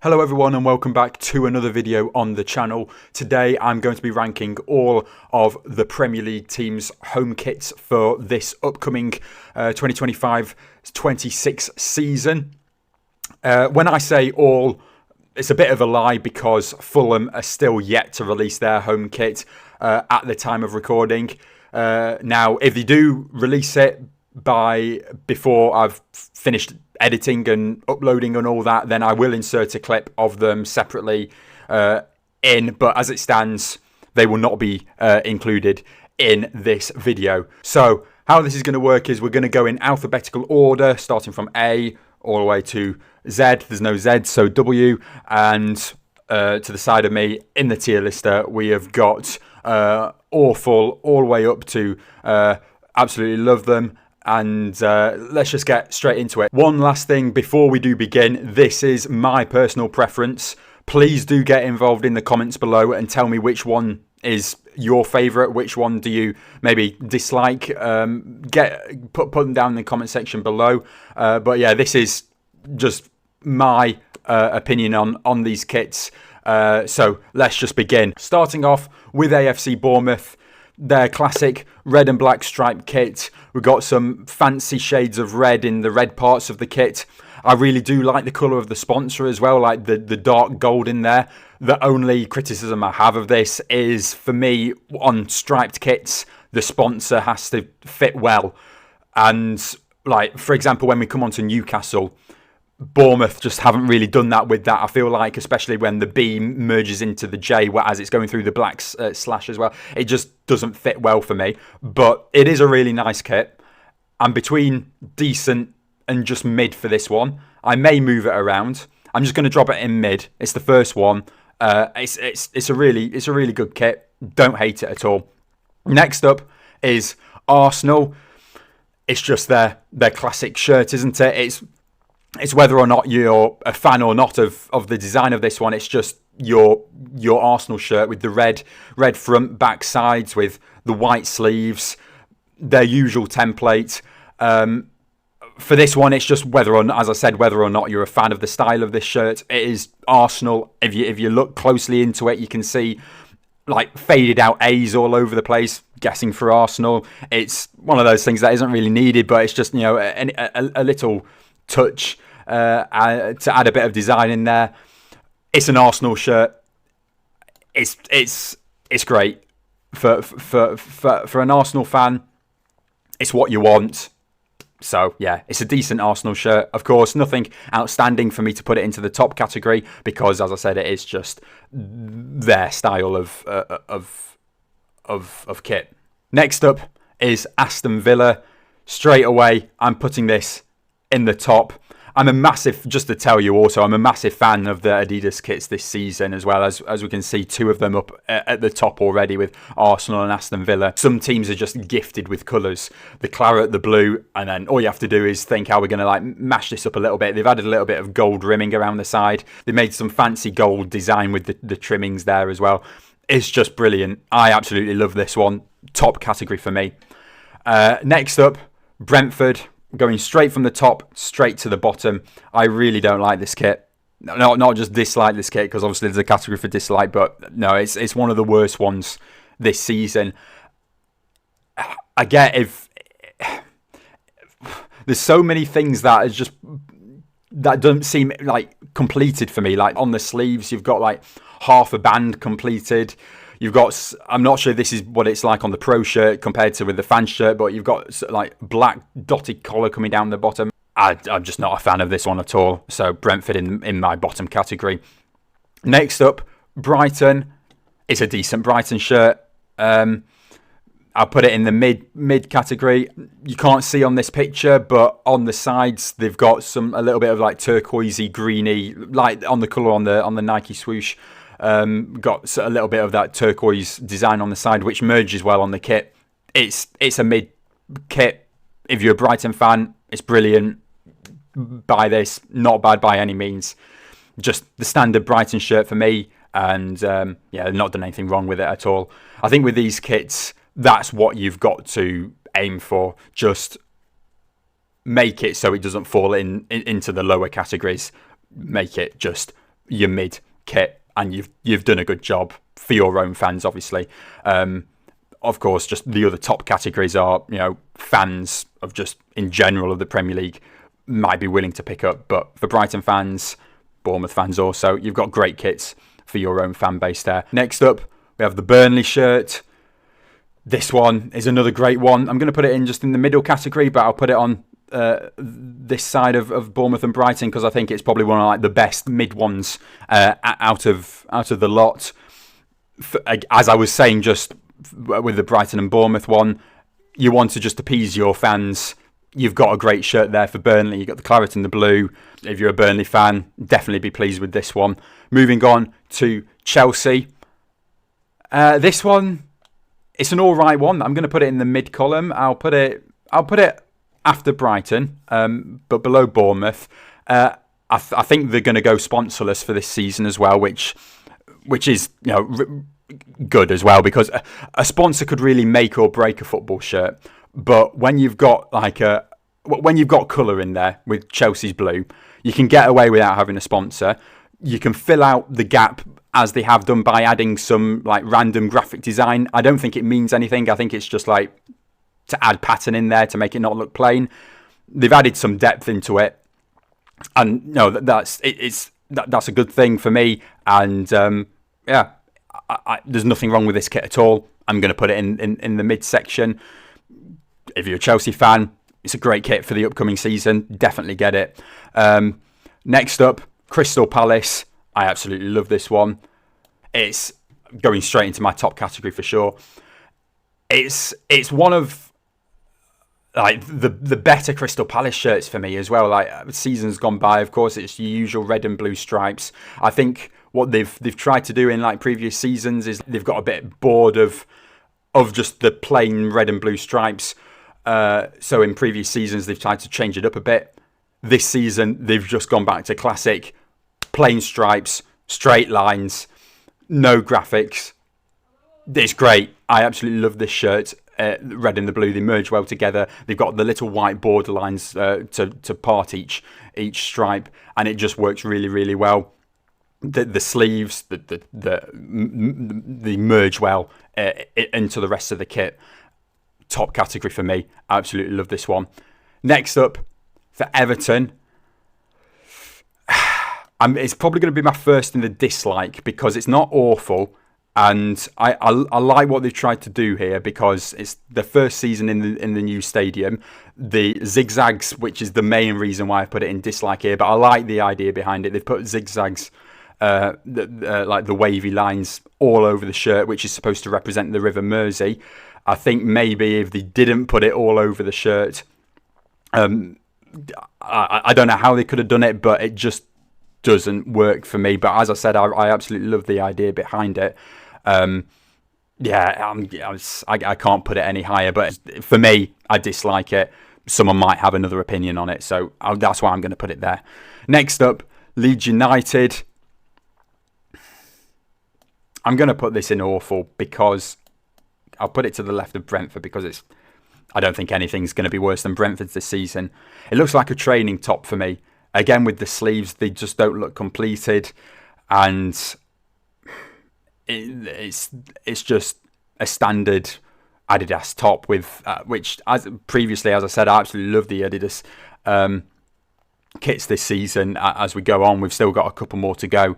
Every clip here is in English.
Hello everyone and welcome back to another video on the channel. Today I'm going to be ranking all of the Premier League teams' home kits for this upcoming 2025-26 season. When I say all, it's a bit of a lie because Fulham are still yet to release their home kit at the time of recording. Now, if they do release it before I've finished editing and uploading and all that, then I will insert a clip of them separately in, but as it stands, they will not be included in this video. So how this is going to work is we're going to go in alphabetical order, starting from A all the way to Z. There's no Z, so W. And to the side of me in the tier lister, we have got awful all the way up to absolutely love them. And let's just get straight into it. One last thing before we do begin, this is my personal preference. Please do get involved in the comments below and tell me which one is your favourite, which one do you maybe dislike. Put them down in the comment section below. But yeah, this is just my opinion on these kits. So let's just begin. Starting off with AFC Bournemouth. Their classic red and black striped kit. We've got some fancy shades of red in the red parts of the kit. I really do like the colour of the sponsor as well, like the dark gold in there. The only criticism I have of this is, for me, on striped kits, the sponsor has to fit well. And, like, for example, when we come on to Newcastle, Bournemouth just haven't really done that with that. I feel like, especially when the B merges into the J, as it's going through the black slash as well, it just doesn't fit well for me. But it is a really nice kit. I'm between decent and just mid for this one. I may move it around. I'm just going to drop it in mid. It's the first one. It's a really good kit. Don't hate it at all. Next up is Arsenal. It's just their classic shirt, isn't it? It's whether or not you're a fan or not of the design of this one. It's just your Arsenal shirt with the red front, back sides with the white sleeves, their usual template. For this one, it's just whether or not, as I said, whether or not you're a fan of the style of this shirt. It is Arsenal. If you look closely into it, you can see like faded out A's all over the place. Guessing for Arsenal, it's one of those things that isn't really needed, but it's just, you know, a little touch to add a bit of design in there. It's an Arsenal shirt. It's great for an Arsenal fan. It's what you want. So yeah, it's a decent Arsenal shirt. Of course, nothing outstanding for me to put it into the top category because, as I said, it is just their style of kit. Next up is Aston Villa. Straight away, I'm putting this in the top. I'm a massive, just to tell you also, I'm a massive fan of the Adidas kits this season as well. As we can see, two of them up at the top already with Arsenal and Aston Villa. Some teams are just gifted with colours. The claret, the blue, and then all you have to do is think how we're going to like mash this up a little bit. They've added a little bit of gold rimming around the side. They made some fancy gold design with the trimmings there as well. It's just brilliant. I absolutely love this one. Top category for me. Next up, Brentford. Going straight from the top, straight to the bottom. I really don't like this kit. Not just dislike this kit, because obviously there's a category for dislike, but no, it's one of the worst ones this season. I get if there's so many things that is just that don't seem like completed for me. Like on the sleeves, you've got like half a band completed. You've got, I'm not sure this is what it's like on the pro shirt compared to with the fan shirt, but you've got like black dotted collar coming down the bottom. I'm just not a fan of this one at all. So Brentford in my bottom category. Next up, Brighton. It's a decent Brighton shirt. I'll put it in the mid category. You can't see on this picture, but on the sides they've got a little bit of like turquoisey, greeny, like on the colour on the Nike swoosh. Got a little bit of that turquoise design on the side, which merges well on the kit. It's a mid kit. If you're a Brighton fan, it's brilliant. Buy this. Not bad by any means. Just the standard Brighton shirt for me. And yeah, not done anything wrong with it at all. I think with these kits, that's what you've got to aim for. Just make it so it doesn't fall into the lower categories. Make it just your mid kit, and you've done a good job for your own fans, obviously. Of course, just the other top categories are, fans of just in general of the Premier League might be willing to pick up. But for Brighton fans, Bournemouth fans also, you've got great kits for your own fan base there. Next up, we have the Burnley shirt. This one is another great one. I'm going to put it in just in the middle category, but I'll put it on this side of Bournemouth and Brighton because I think it's probably one of like the best mid ones out of the lot. As I was saying just with the Brighton and Bournemouth one, you want to just appease your fans. You've got a great shirt there for Burnley. You've got the claret and the blue. If you're a Burnley fan, definitely be pleased with this one. Moving on to Chelsea. This one, it's an all right one. I'm going to put it in the mid column. I'll put it after Brighton, but below Bournemouth. I think they're going to go sponsorless for this season as well, which is good as well, because a sponsor could really make or break a football shirt. But when you've got colour in there with Chelsea's blue, you can get away without having a sponsor. You can fill out the gap as they have done by adding some like random graphic design. I don't think it means anything. I think it's just like to add pattern in there to make it not look plain. They've added some depth into it, and that's a good thing for me. And there's nothing wrong with this kit at all. I'm going to put it in the mid section. If you're a Chelsea fan, it's a great kit for the upcoming season. Definitely get it. Next up, Crystal Palace. I absolutely love this one. It's going straight into my top category for sure. It's one of like the better Crystal Palace shirts for me as well. Like seasons gone by, of course, it's the usual red and blue stripes. I think what they've tried to do in like previous seasons is they've got a bit bored of just the plain red and blue stripes. So in previous seasons, they've tried to change it up a bit. This season, they've just gone back to classic plain stripes, straight lines, no graphics. It's great. I absolutely love this shirt. Red and the blue, they merge well together. They've got the little white border lines to part each stripe, and it just works really, really well. The sleeves, they merge well into the rest of the kit. Top category for me. I absolutely love this one. Next up, for Everton, it's probably going to be my first in the dislike because it's not awful, and I like what they've tried to do here because it's the first season in the new stadium. The zigzags, which is the main reason why I put it in dislike here, but I like the idea behind it. They've put zigzags, like the wavy lines, all over the shirt, which is supposed to represent the River Mersey. I think maybe if they didn't put it all over the shirt, I don't know how they could have done it, but it just doesn't work for me. But as I said, I absolutely love the idea behind it. I can't put it any higher, but for me, I dislike it. Someone might have another opinion on it, so that's why I'm going to put it there. Next up, Leeds United. I'm going to put this in awful because I'll put it to the left of Brentford because I don't think anything's going to be worse than Brentford's this season. It looks like a training top for me. Again, with the sleeves, they just don't look completed, and it's just a standard Adidas top with which, as previously, as I said, I absolutely love the Adidas kits this season. As we go on, we've still got a couple more to go.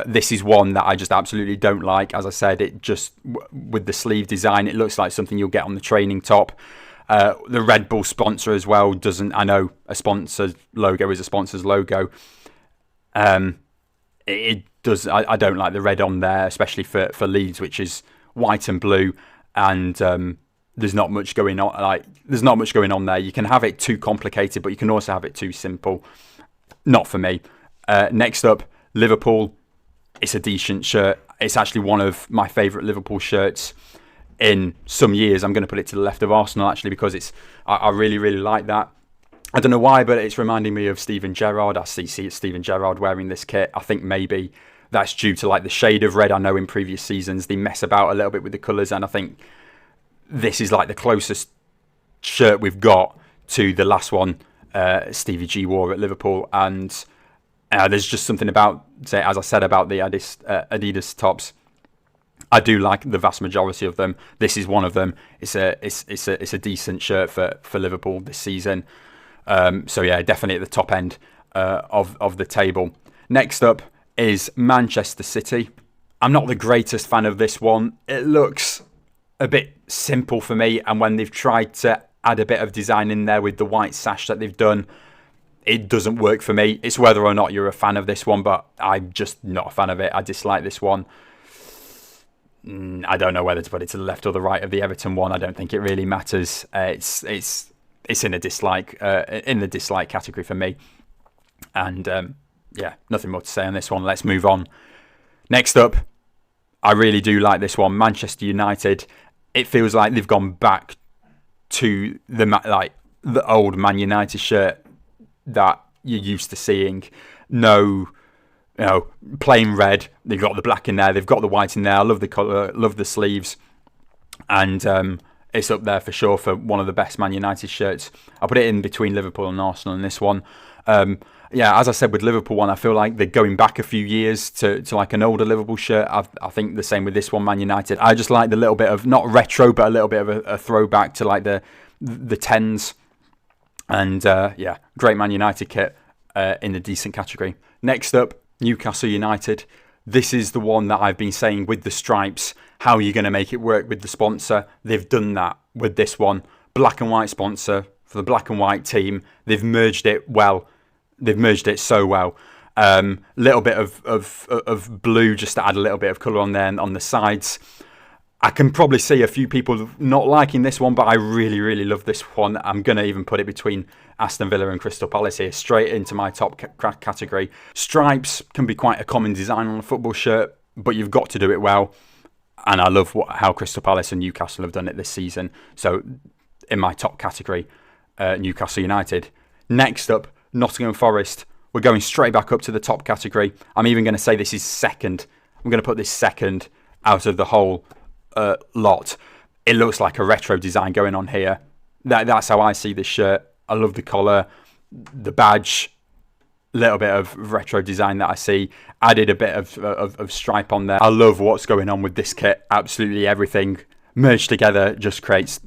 This is one that I just absolutely don't like. As I said, it just, with the sleeve design, it looks like something you'll get on the training top. The Red Bull sponsor as well doesn't. I know a sponsor's logo is a sponsor's logo. It does. I don't like the red on there, especially for Leeds, which is white and blue, and there's not much going on. There's not much going on there. You can have it too complicated, but you can also have it too simple. Not for me. Next up, Liverpool. It's a decent shirt. It's actually one of my favourite Liverpool shirts in some years. I'm going to put it to the left of Arsenal actually because I really, really like that. I don't know why, but it's reminding me of Steven Gerrard. I see Steven Gerrard wearing this kit. I think maybe that's due to like the shade of red. I know in previous seasons they mess about a little bit with the colours, and I think this is like the closest shirt we've got to the last one Stevie G wore at Liverpool, and There's just something about, say, as I said about the Adidas tops. I do like the vast majority of them. This is one of them. It's a decent shirt for Liverpool this season. So yeah, definitely at the top end of the table. Next up is Manchester City. I'm not the greatest fan of this one. It looks a bit simple for me, and when they've tried to add a bit of design in there with the white sash that they've done, it doesn't work for me. It's whether or not you're a fan of this one, but I'm just not a fan of it. I dislike this one. I don't know whether to put it to the left or the right of the Everton one. I don't think it really matters. It's in a dislike in the dislike category for me. And yeah, nothing more to say on this one. Let's move on. Next up, I really do like this one. Manchester United. It feels like they've gone back to the old Man United shirt that you're used to seeing. No, plain red. They've got the black in there. They've got the white in there. I love the colour. Love the sleeves, and it's up there for sure for one of the best Man United shirts. I put it in between Liverpool and Arsenal in this one. Yeah, as I said with Liverpool one, I feel like they're going back a few years to like an older Liverpool shirt. I think the same with this one, Man United. I just like the little bit of, not retro, but a little bit of a throwback to like the 10s. And yeah, great Man United kit in the decent category. Next up, Newcastle United. This is the one that I've been saying with the stripes. How are you going to make it work with the sponsor? They've done that with this one. Black and white sponsor for the black and white team. They've merged it well. They've merged it so well. Little bit of blue just to add a little bit of colour on there and on the sides. I can probably see a few people not liking this one, but I really, really love this one. I'm going to even put it between Aston Villa and Crystal Palace here, straight into my top category. Stripes can be quite a common design on a football shirt, but you've got to do it well. And I love how Crystal Palace and Newcastle have done it this season. So in my top category, Newcastle United. Next up, Nottingham Forest. We're going straight back up to the top category. I'm even going to say this is second. I'm going to put this second out of the whole lot. It looks like a retro design going on here. That's how I see this shirt. I love the collar, the badge, little bit of retro design that I see. Added a bit of stripe on there. I love what's going on with this kit. Absolutely everything merged together just creates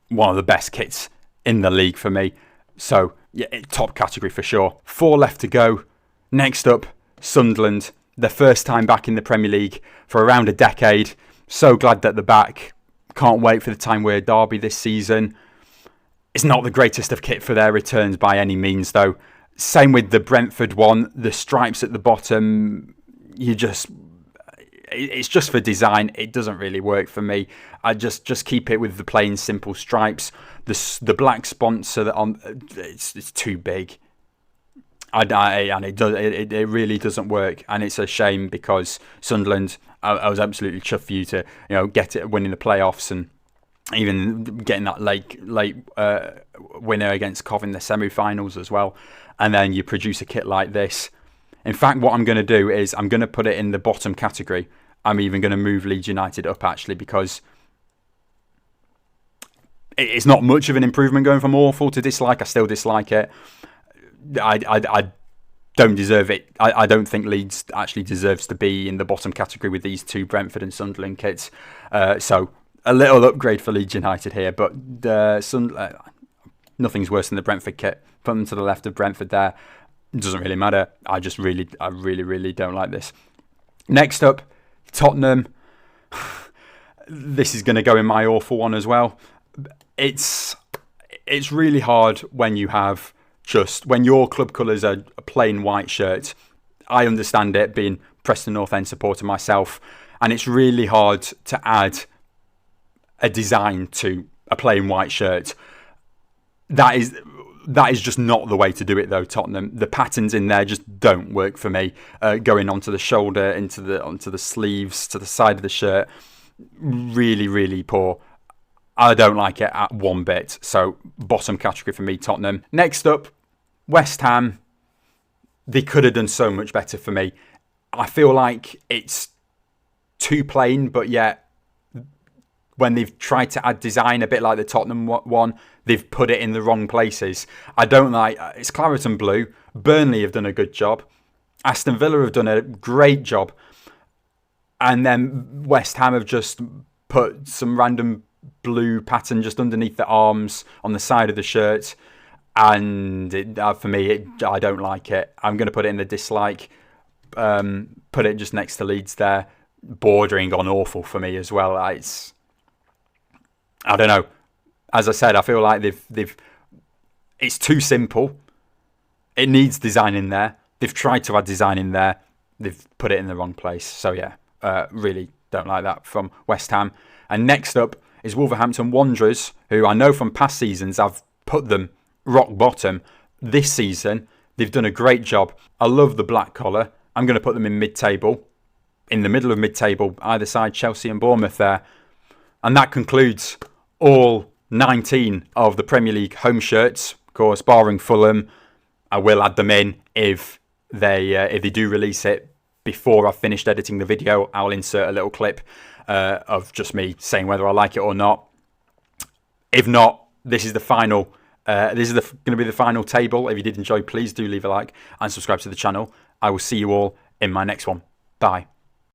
one of the best kits in the league for me. So yeah, top category for sure. 4 left to go. Next up, Sunderland. Their first time back in the Premier League for around a decade. So glad that they're back. Can't wait for the time we're Derby this season. It's not the greatest of kit for their returns by any means, though. Same with the Brentford one. The stripes at the bottom, it's just for design. It doesn't really work for me. I just keep it with the plain, simple stripes. The black sponsor it's too big. It really doesn't work, and it's a shame because Sunderland, I was absolutely chuffed for you to get it, winning the playoffs and even getting that late winner against Cov in the semi-finals as well. And then you produce a kit like this. In fact, what I'm going to do is I'm going to put it in the bottom category. I'm even going to move Leeds United up actually, because it's not much of an improvement going from awful to dislike. I still dislike it. I don't deserve it. I don't think Leeds actually deserves to be in the bottom category with these two Brentford and Sunderland kits. So a little upgrade for Leeds United here, but nothing's worse than the Brentford kit. Put them to the left of Brentford there. It doesn't really matter. I really don't like this. Next up, Tottenham. This is going to go in my awful one as well. It's really hard when you have when your club colours are a plain white shirt. I understand it, being Preston North End supporter myself, and it's really hard to add a design to a plain white shirt. That is just not the way to do it, though. Tottenham, the patterns in there just don't work for me. Going onto the shoulder, onto the sleeves, to the side of the shirt, really, really poor. I don't like it at one bit. So bottom category for me, Tottenham. Next up, West Ham. They could have done so much better for me. I feel like it's too plain, but yet when they've tried to add design, a bit like the Tottenham one, they've put it in the wrong places. I don't like it's claret and blue. Burnley have done a good job. Aston Villa have done a great job. And then West Ham have just put some random blue pattern just underneath the arms on the side of the shirt. And for me, I don't like it. I'm going to put it in the dislike. Put it just next to Leeds there. Bordering on awful for me as well. I don't know. As I said, I feel like it's too simple. It needs design in there. They've tried to add design in there. They've put it in the wrong place. So yeah. Really don't like that from West Ham. And next up is Wolverhampton Wanderers, who I know from past seasons I've put them rock bottom. This season, they've done a great job. I love the black collar. I'm going to put them in mid-table, in the middle of mid-table, either side, Chelsea and Bournemouth there. And that concludes all 19 of the Premier League home shirts. Of course, barring Fulham, I will add them in if they do release it. Before I've finished editing the video, I'll insert a little clip of just me saying whether I like it or not. If not, this is the final. This is going to be the final table. If you did enjoy, please do leave a like and subscribe to the channel. I will see you all in my next one. Bye.